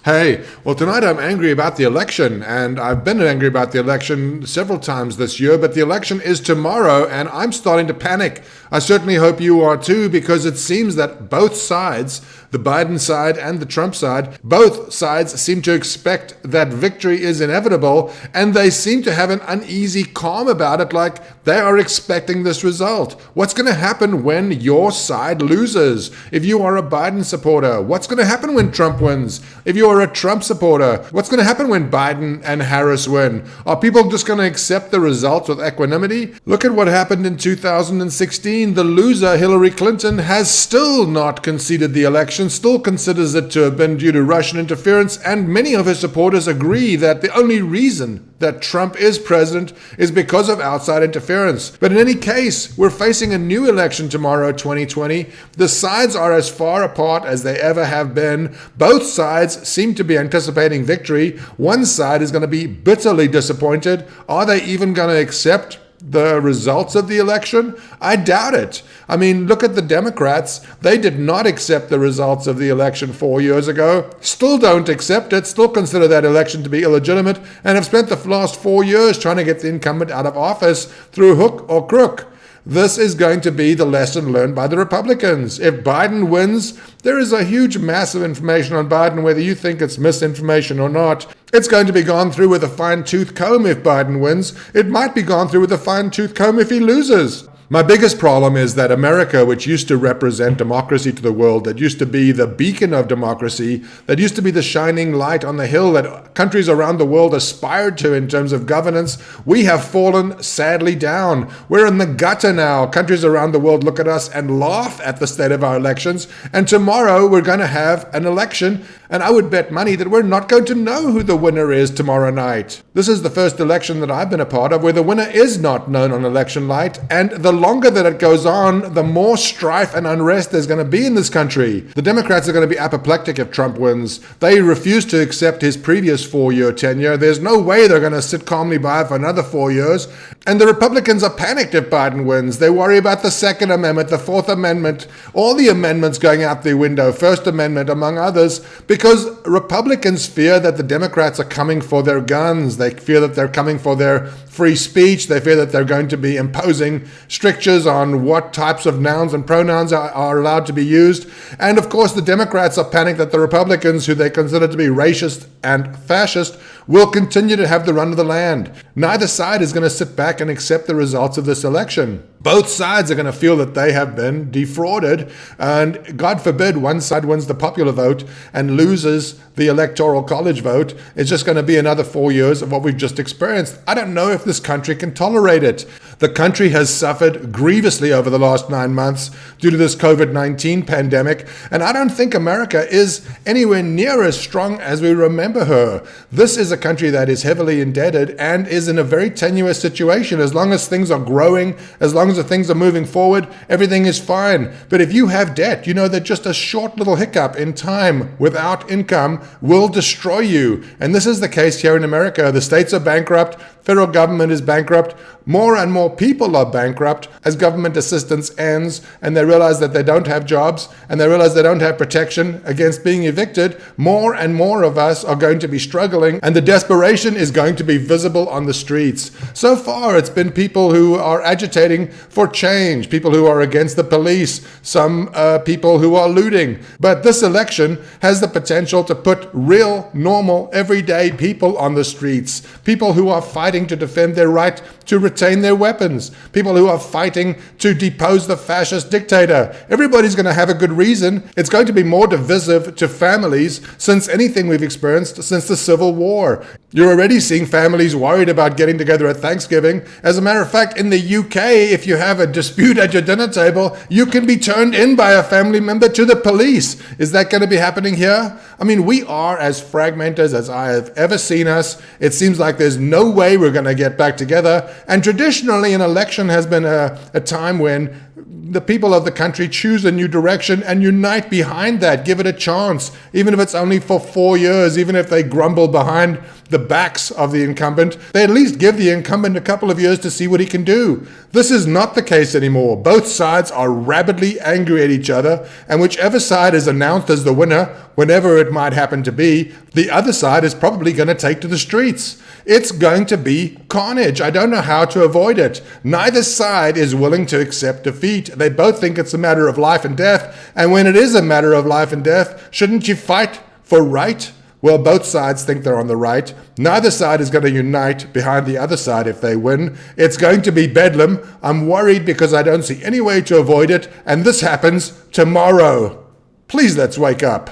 Hey, well, tonight I'm angry about the election, and I've been angry about the election several times this year, but the election is tomorrow, and I'm starting to panic. I certainly hope you are too, because it seems that both sides, the Biden side and the Trump side, both sides seem to expect that victory is inevitable, and they seem to have an uneasy calm about it, like they are expecting this result. What's going to happen when your side loses? If you are a Biden supporter, what's going to happen when Trump wins? If you're a Trump supporter, what's going to happen when Biden and Harris win? Are people just going to accept the results with equanimity? Look at what happened in 2016. The loser, Hillary Clinton, has still not conceded the election, still considers it to have been due to Russian interference, and many of her supporters agree that the only reason that Trump is president is because of outside interference. But in any case, we're facing a new election tomorrow, 2020. The sides are as far apart as they ever have been. Both sides seem to be anticipating victory. One side is going to be bitterly disappointed. Are they even going to accept the results of the election? I doubt it. I mean, look at the Democrats. They did not accept the results of the election 4 years ago, still don't accept it, still consider that election to be illegitimate, and have spent the last 4 years trying to get the incumbent out of office through hook or crook. This is going to be the lesson learned by the Republicans. If Biden wins, there is a huge mass of information on Biden, whether you think it's misinformation or not. It's going to be gone through with a fine-tooth comb if Biden wins. It might be gone through with a fine-tooth comb if he loses. My biggest problem is that America, which used to represent democracy to the world, that used to be the beacon of democracy, that used to be the shining light on the hill that countries around the world aspired to in terms of governance, we have fallen sadly down. We're in the gutter now. Countries around the world look at us and laugh at the state of our elections. And tomorrow we're going to have an election, and I would bet money that we're not going to know who the winner is tomorrow night. This is the first election that I've been a part of where the winner is not known on election night, and the longer that it goes on, the more strife and unrest there's going to be in this country. The Democrats are going to be apoplectic if Trump wins. They refuse to accept his previous 4-year tenure. There's no way they're going to sit calmly by for another 4 years. And the Republicans are panicked if Biden wins. They worry about the Second Amendment, the Fourth Amendment, all the amendments going out the window, First Amendment, among others, because Republicans fear that the Democrats are coming for their guns. They fear that they're coming for their free speech. They fear that they're going to be imposing strictures on what types of nouns and pronouns are allowed to be used. And of course, the Democrats are panicked that the Republicans, who they consider to be racist and fascist, will continue to have the run of the land. Neither side is going to sit back and accept the results of this election. Both sides are going to feel that they have been defrauded, and God forbid one side wins the popular vote and loses the electoral college vote. It's just going to be another 4 years of what we've just experienced. I don't know if this country can tolerate it. The country has suffered grievously over the last 9 months due to this COVID-19 pandemic, and I don't think America is anywhere near as strong as we remember her. This is a country that is heavily indebted and is in a very tenuous situation. As long as things are growing, as long as the things are moving forward, everything is fine. But if you have debt, you know that just a short little hiccup in time without income will destroy you. And this is the case here in America. The states are bankrupt. Federal government is bankrupt. More and more people are bankrupt as government assistance ends, and they realize that they don't have jobs, and they realize they don't have protection against being evicted. More and more of us are going to be struggling, and the desperation is going to be visible on the streets. So far, it's been people who are agitating for change, people who are against the police, some people who are looting. But this election has the potential to put real, normal, everyday people on the streets, people who are fighting to defend their right to retain their weapons, people who are fighting to depose the fascist dictator. Everybody's going to have a good reason. It's going to be more divisive to families since anything we've experienced since the Civil War. You're already seeing families worried about getting together at Thanksgiving. As a matter of fact, in the UK, if you have a dispute at your dinner table, you can be turned in by a family member to the police. Is that going to be happening here? I mean, we are as fragmented as I have ever seen us. It seems like there's no way we're going to get back together. And traditionally, an election has been a time when the people of the country choose a new direction and unite behind that. Give it a chance, even if it's only for 4 years, even if they grumble behind the backs of the incumbent, they at least give the incumbent a couple of years to see what he can do. This is not the case anymore. Both sides are rabidly angry at each other, and whichever side is announced as the winner, whenever it might happen to be, the other side is probably going to take to the streets. It's going to be carnage. I don't know how to avoid it. Neither side is willing to accept defeat. They both think it's a matter of life and death, and when it is a matter of life and death, shouldn't you fight for right? Well, both sides think they're on the right. Neither side is going to unite behind the other side if they win. It's going to be bedlam. I'm worried because I don't see any way to avoid it, and this happens tomorrow. Please, let's wake up.